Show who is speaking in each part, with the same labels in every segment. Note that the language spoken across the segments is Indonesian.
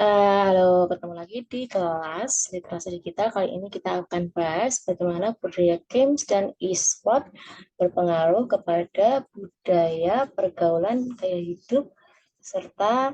Speaker 1: Halo, ketemu lagi di kelas literasi digital. Kali ini kita akan bahas bagaimana budaya games dan e-sport berpengaruh kepada budaya, pergaulan, gaya hidup, serta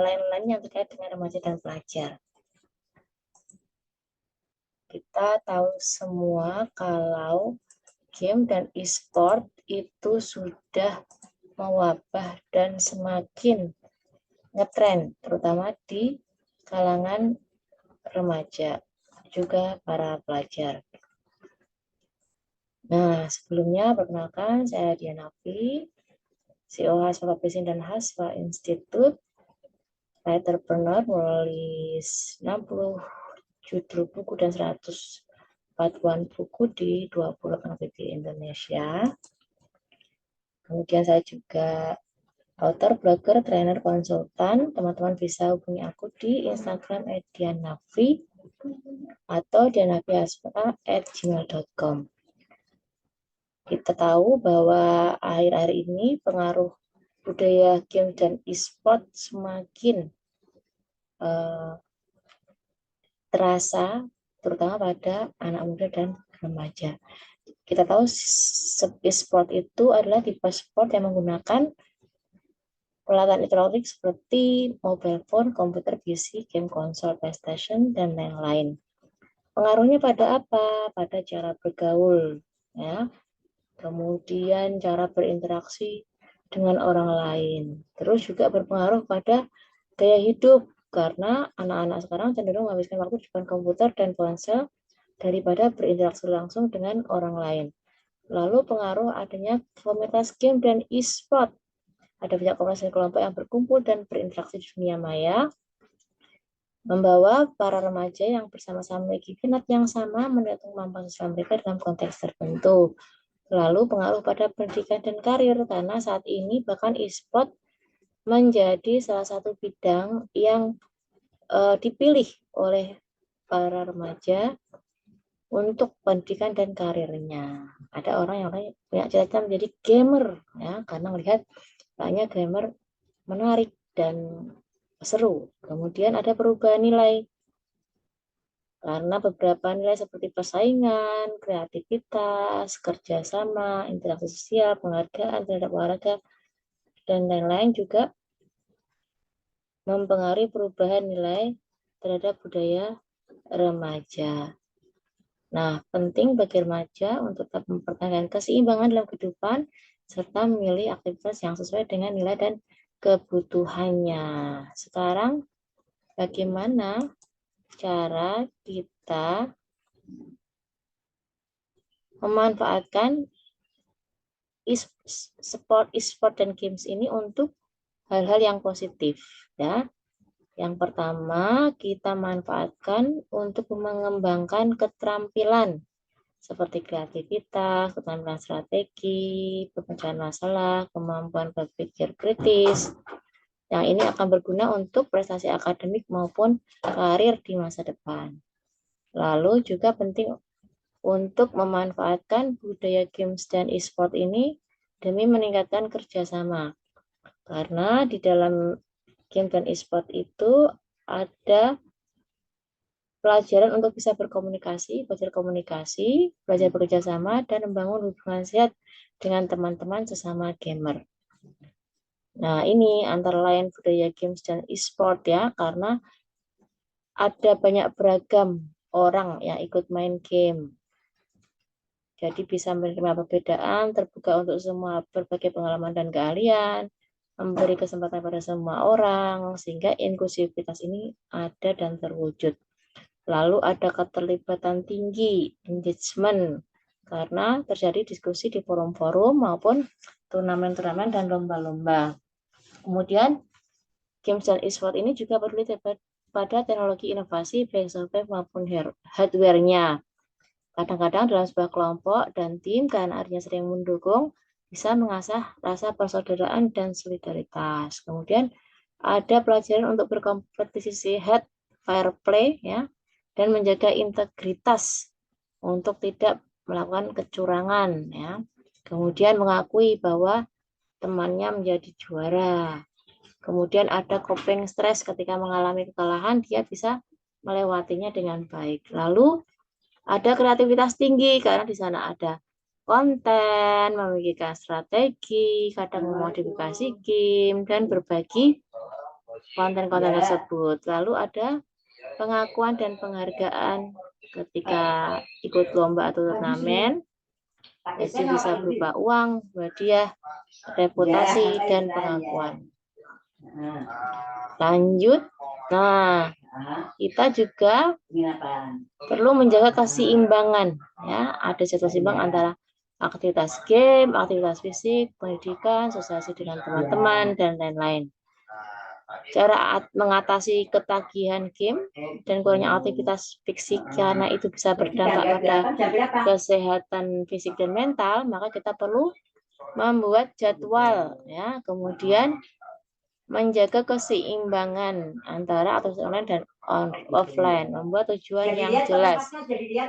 Speaker 1: lain-lain yang terkait dengan remaja dan pelajar. Kita tahu semua kalau game dan e-sport itu sudah mewabah dan semakin ngetren, terutama di kalangan remaja, juga para pelajar. Nah, sebelumnya perkenalkan saya Dianafi, CEO Haswa Publishing dan Haswa Institute, writerpreneur menulis 60 judul buku dan 140-an buku di 20 negara di Indonesia. Kemudian saya juga author, blogger, trainer, konsultan. Teman-teman bisa hubungi aku di Instagram @dianafi atau dianafihaspa@gmail.com. Kita tahu bahwa akhir-akhir ini pengaruh budaya game dan e-sport semakin terasa, terutama pada anak muda dan remaja. Kita tahu e-sport itu adalah tipe sport yang menggunakan peralatan elektronik seperti mobile phone, komputer, PC, game konsol, PlayStation, dan lain-lain. Pengaruhnya pada apa? Pada cara bergaul, ya. Kemudian cara berinteraksi dengan orang lain. Terus juga berpengaruh pada gaya hidup, karena anak-anak sekarang cenderung menghabiskan waktu di depan komputer dan ponsel daripada berinteraksi langsung dengan orang lain. Lalu pengaruh adanya komunitas game dan e-sport. Ada banyak komunitas dan kelompok yang berkumpul dan berinteraksi di dunia maya, membawa para remaja yang bersama-sama memiliki minat yang sama mendukung kemampuan siswa mereka dalam konteks tertentu. Lalu pengaruh pada pendidikan dan karir, karena saat ini bahkan e-sport menjadi salah satu bidang yang dipilih oleh para remaja untuk pendidikan dan karirnya. Ada orang yang punya cita-cita menjadi gamer, ya, karena melihat banyak gamer menarik dan seru. Kemudian ada perubahan nilai, karena beberapa nilai seperti persaingan, kreativitas, kerjasama, interaksi sosial, penghargaan terhadap olahraga, dan lain-lain juga mempengaruhi perubahan nilai terhadap budaya remaja. Nah, penting bagi remaja untuk tetap mempertahankan keseimbangan dalam kehidupan serta memilih aktivitas yang sesuai dengan nilai dan kebutuhannya. Sekarang, bagaimana cara kita memanfaatkan e-sport dan games ini untuk hal-hal yang positif, ya. Yang pertama, kita manfaatkan untuk mengembangkan keterampilan seperti kreativitas, keterampilan strategi, pemecahan masalah, kemampuan berpikir kritis. Yang ini akan berguna untuk prestasi akademik maupun karir di masa depan. Lalu juga penting untuk memanfaatkan budaya games dan e-sport ini demi meningkatkan kerjasama. Karena di dalam game dan e-sport itu ada pelajaran untuk bisa berkomunikasi, belajar komunikasi, belajar bekerja sama, dan membangun hubungan sehat dengan teman-teman sesama gamer. Nah, ini antara lain budaya games dan e-sport, ya, karena ada banyak beragam orang yang ikut main game. Jadi bisa menerima perbedaan, terbuka untuk semua berbagai pengalaman dan keahlian, memberi kesempatan pada semua orang, sehingga inklusivitas ini ada dan terwujud. Lalu ada keterlibatan tinggi, engagement, karena terjadi diskusi di forum-forum maupun turnamen-turnamen dan lomba-lomba. Kemudian, games dan e-sport ini juga perlu pada teknologi inovasi, baik software maupun hardware-nya. Kadang-kadang dalam sebuah kelompok dan tim, karena artinya sering mendukung, bisa mengasah rasa persaudaraan dan solidaritas. Kemudian, ada pelajaran untuk berkompetisi sehat, fair play, ya, dan menjaga integritas untuk tidak melakukan kecurangan, ya. Kemudian mengakui bahwa temannya menjadi juara. Kemudian ada coping stress ketika mengalami kekalahan, dia bisa melewatinya dengan baik. Lalu ada kreativitas tinggi karena di sana ada konten, memikirkan strategi, kadang memodifikasi game, dan berbagi konten-konten tersebut. Lalu ada pengakuan dan penghargaan ketika ikut lomba atau turnamen. Jadi bisa berupa uang, hadiah, reputasi, dan pengakuan. Lanjut. Nah, kita juga perlu menjaga keseimbangan. Ya, ada jadwal seimbang antara aktivitas game, aktivitas fisik, pendidikan, sosialisasi dengan teman-teman, dan lain-lain. Cara mengatasi ketagihan game dan kurangnya aktivitas fisik karena itu bisa berdampak pada kesehatan fisik dan mental, maka kita perlu membuat jadwal, ya. Kemudian menjaga keseimbangan antara aktivitas online dan offline, membuat tujuan yang jelas.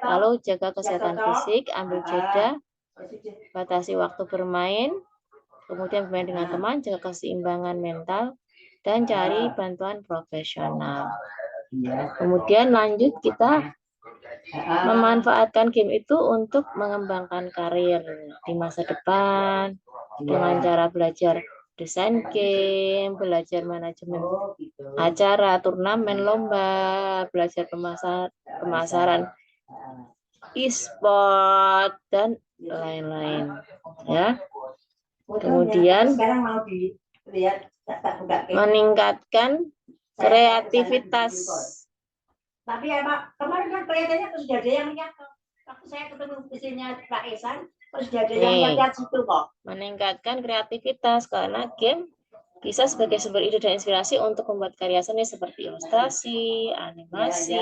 Speaker 1: Lalu jaga kesehatan fisik, ambil jeda, batasi waktu bermain, kemudian bermain dengan teman, jaga keseimbangan mental, dan cari bantuan profesional. Kemudian lanjut kita memanfaatkan game itu untuk mengembangkan karir di masa depan dengan cara belajar desain game, belajar manajemen acara, turnamen, lomba, belajar pemasaran e-sport, dan lain-lain. Ya. Kemudian meningkatkan kreativitas.
Speaker 2: Tapi ya Pak, kemarin kan kelihatannya terus sudah ada yang lihat kok. Waktu saya ketemu isinya Pak Esan, terus sudah ada yang lihat situ kok.
Speaker 1: Meningkatkan kreativitas karena game bisa sebagai sumber ide dan inspirasi untuk membuat karya seni seperti ilustrasi, animasi,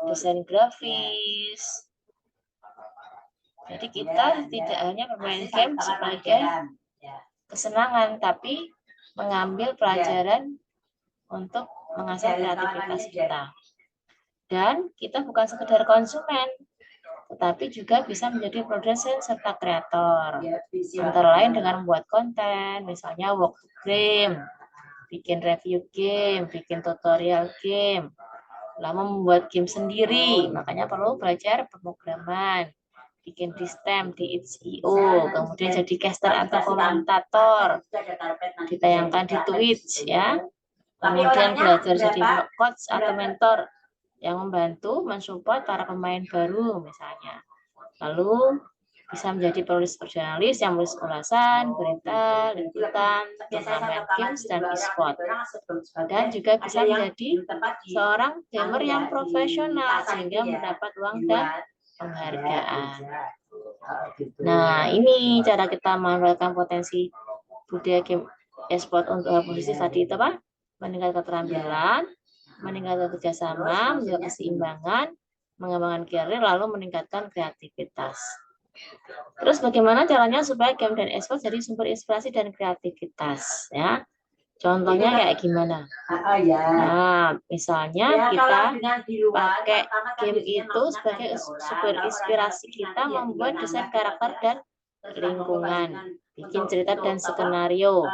Speaker 1: desain grafis. Jadi kita tidak hanya bermain game sebagai kesenangan, tapi mengambil pelajaran untuk mengasah kreativitas kita. Dan kita bukan sekedar konsumen, tetapi juga bisa menjadi produsen serta kreator. Antara lain dengan membuat konten, misalnya walkthrough game, bikin review game, bikin tutorial game, lalu membuat game sendiri, makanya perlu belajar pemrograman, bikin di STEM, di itch.io, kemudian jadi caster atau komentator, ditayangkan di Twitch, ya. Kemudian belajar jadi coach atau mentor yang membantu mensupport para pemain baru misalnya. Lalu bisa menjadi penulis jurnalis yang menulis ulasan, berita, liputan, turnamen games, dan e-sport. Dan juga bisa menjadi seorang gamer yang profesional sehingga mendapat uang dan penghargaan. Nah, ini cara kita memanfaatkan potensi budaya game e-sport untuk hal positif tadi itu apa? Meningkatkan keterampilan, meningkatkan kerjasama, menjaga keseimbangan, mengembangkan karir, lalu meningkatkan kreativitas. Terus bagaimana caranya supaya game dan e-sport jadi sumber inspirasi dan kreativitas, ya? Contohnya kayak gimana? Nah, misalnya kita pakai game itu sebagai sumber inspirasi kita membuat desain karakter dan lingkungan, bikin cerita dan skenario,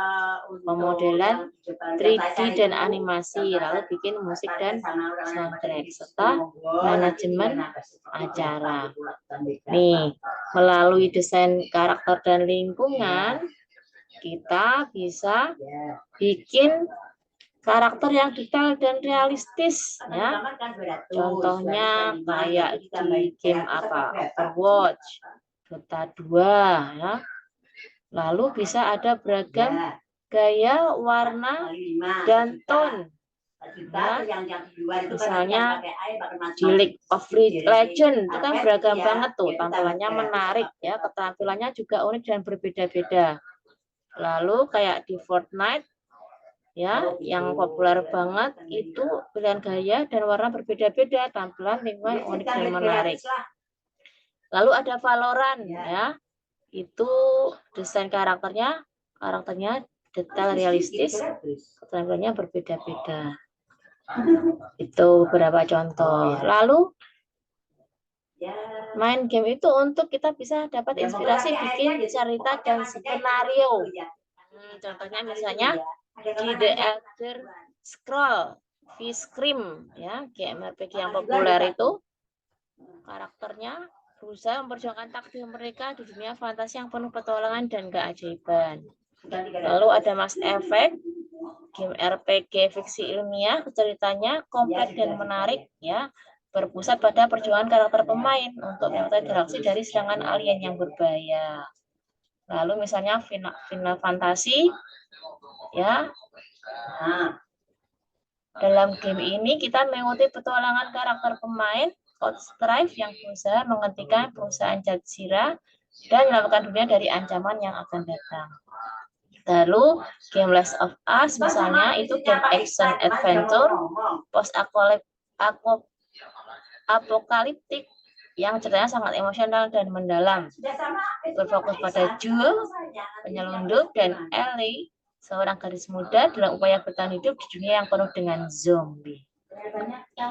Speaker 1: pemodelan 3D dan animasi, lalu bikin musik dan soundtrack, serta manajemen acara. Nih, melalui desain karakter dan lingkungan, kita bisa bikin karakter yang detail dan realistis, ya. Contohnya kayak di game apa? Overwatch, Dota 2, ya. Lalu bisa ada beragam gaya, warna, dan tone. Ya. Misalnya di League of Legends itu kan beragam banget tuh, tampilannya menarik, ya, ketampilannya juga unik dan berbeda-beda. Lalu kayak di Fortnite, ya, yang populer banget itu pilihan gaya dan warna berbeda-beda, tampilan lingkungan unik dan menarik. Lalu ada Valorant, ya, itu desain karakternya detail realistis, keterampilannya berbeda-beda. Itu beberapa contoh. Lalu main game itu untuk kita bisa dapat inspirasi bikin cerita dan skenario. Contohnya misalnya di The Elder Scroll V-Scream ya, game RPG yang populer itu karakternya berusaha memperjuangkan takdir mereka di dunia fantasi yang penuh petualangan dan keajaiban. Lalu ada Mass Effect, game RPG fiksi ilmiah, ceritanya kompleks dan menarik ya, berpusat pada perjuangan karakter pemain untuk menyelamatkan galaksi dari serangan alien yang berbahaya. Lalu misalnya Final Fantasy ya. Dalam game ini kita mengikuti petualangan karakter pemain Outstrife yang berusaha menghentikan perusahaan Jazeera dan menyelamatkan dunia dari ancaman yang akan datang. Lalu game Last of Us misalnya itu game action adventure post apokaliptik yang ceritanya sangat emosional dan mendalam, berfokus pada Joel, penyelundup, dan Ellie, seorang gadis muda dalam upaya bertahan hidup di dunia yang penuh dengan zombie.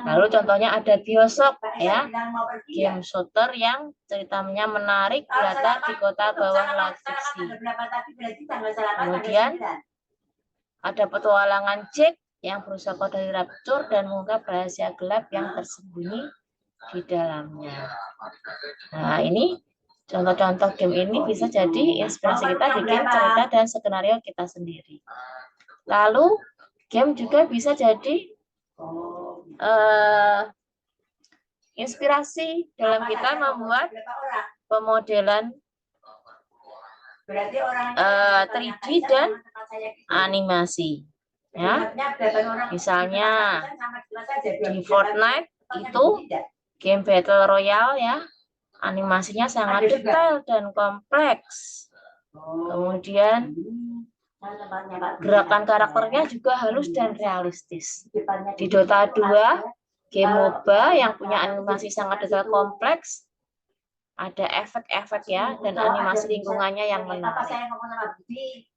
Speaker 1: Lalu contohnya ada BioShock ya, game shooter yang ceritanya menarik, berlatar di kota bawah laut fiksi. Kemudian ada petualangan Jack yang berusaha dari Rapture dan mengungkap rahasia gelap yang tersembunyi di dalamnya. Nah, ini contoh-contoh game ini bisa jadi inspirasi kita bikin cerita dan skenario kita sendiri. Lalu game juga bisa jadi inspirasi dalam kita membuat pemodelan 3D dan animasi. Ya, misalnya di Fortnite itu game Battle Royale ya, animasinya sangat detail dan kompleks. Kemudian gerakan karakternya juga halus dan realistis. Di Dota 2, game MOBA yang punya animasi sangat detail kompleks, ada efek-efek ya, dan animasi lingkungannya yang menarik.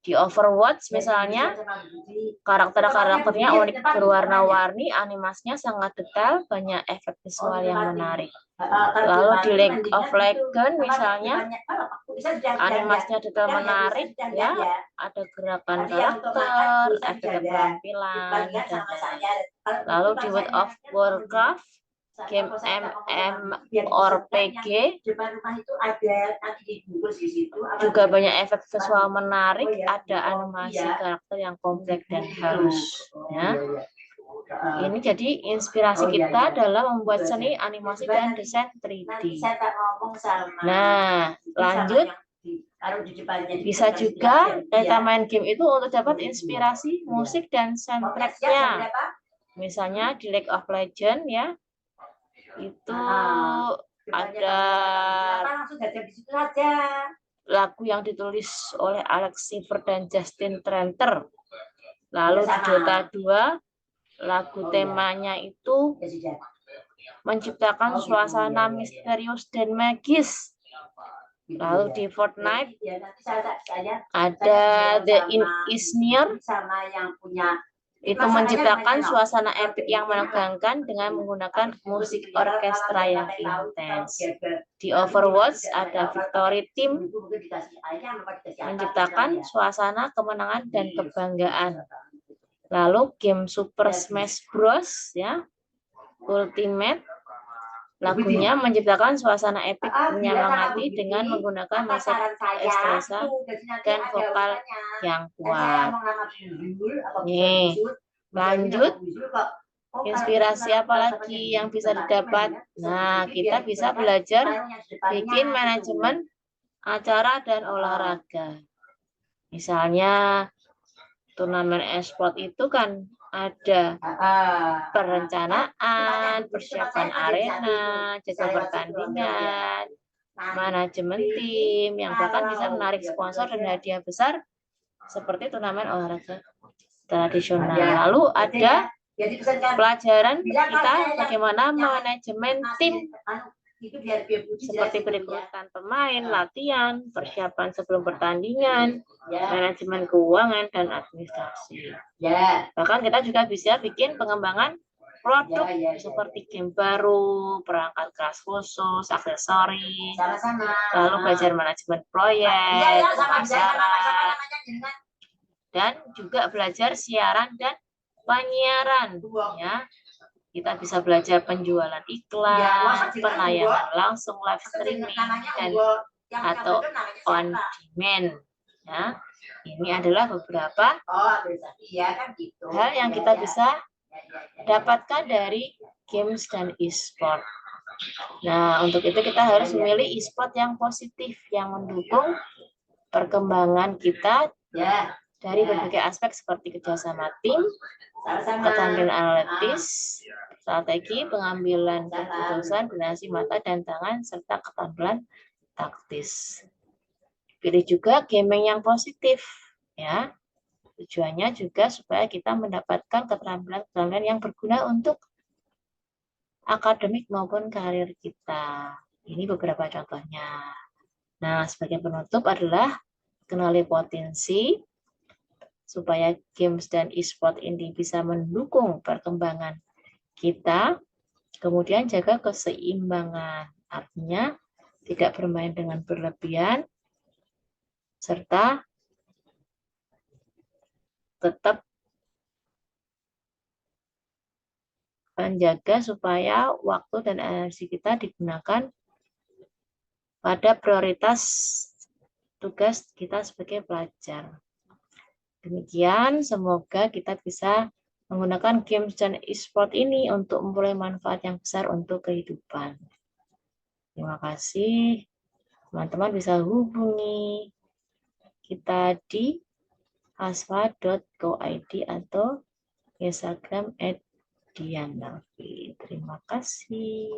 Speaker 1: Di Overwatch misalnya, karakter-karakternya unik berwarna-warni, animasinya sangat detail, banyak efek visual yang menarik. Lalu di League of Legends misalnya, animasinya detail menarik ya, ada gerakan karakter, efek keterampilan, dan lain-lain. Lalu di World of Warcraft, game MMORPG juga banyak efek visual menarik, ada animasi karakter yang kompleks dan halus ya. Ini jadi inspirasi kita dalam membuat seni animasi dan desain 3D. Nah, lanjut, bisa juga kita main game itu untuk dapat inspirasi musik dan soundtracknya. Misalnya di League of Legends ya, itu ada lagu yang ditulis oleh Alex Silver dan Justin Tranter. Lalu di Dota 2, lagu temanya itu menciptakan suasana misterius dan magis. Lalu di Fortnite ada The End Is Near, itu menciptakan suasana epic yang menegangkan dengan menggunakan musik orkestra yang intens. Di Overwatch ada Victory Team, menciptakan suasana kemenangan dan kebanggaan. Lalu game Super Smash Bros ya, Ultimate, lagunya menciptakan suasana epic menyemangati dengan menggunakan musik ekstrasa dan vokal yang kuat. Nih, lanjut, inspirasi apa lagi yang bisa didapat? Nah, kita bisa belajar bikin manajemen acara dan olahraga. Misalnya turnamen e-sport itu kan ada perencanaan, persiapan arena, jadwal pertandingan, manajemen tim, yang bahkan bisa menarik sponsor dan hadiah besar seperti turnamen olahraga tradisional. Lalu ada pelajaran kita bagaimana manajemen tim, seperti perekrutan pemain, latihan, persiapan sebelum pertandingan, manajemen keuangan, dan administrasi. Bahkan kita juga bisa bikin pengembangan produk seperti game baru, perangkat keras khusus, aksesoris, lalu belajar manajemen proyek, pemasaran, dan juga belajar siaran dan penyiaran ya. Kita bisa belajar penjualan iklan, penayangan langsung, live streaming, dan atau on demand ya. Ini adalah beberapa hal yang kita bisa dapatkan dari games dan e-sport. Nah, untuk itu kita harus memilih e-sport yang positif, yang mendukung perkembangan kita dari berbagai aspek seperti kerjasama tim, keterampilan analitis, strategi, pengambilan keputusan, koordinasi mata dan tangan, serta keterampilan taktis. Pilih juga gaming yang positif, ya. Tujuannya juga supaya kita mendapatkan keterampilan-keterampilan yang berguna untuk akademik maupun karir kita. Ini beberapa contohnya. Nah, sebagai penutup adalah kenali potensi supaya games dan e-sport ini bisa mendukung perkembangan kita. Kemudian jaga keseimbangan, artinya tidak bermain dengan berlebihan, serta tetap menjaga supaya waktu dan energi kita digunakan pada prioritas tugas kita sebagai pelajar. Demikian, semoga kita bisa menggunakan games dan e-sport ini untuk memperoleh manfaat yang besar untuk kehidupan. Terima kasih. Teman-teman bisa hubungi kita di hasfa.co.id atau Instagram @dianalvi. Terima kasih.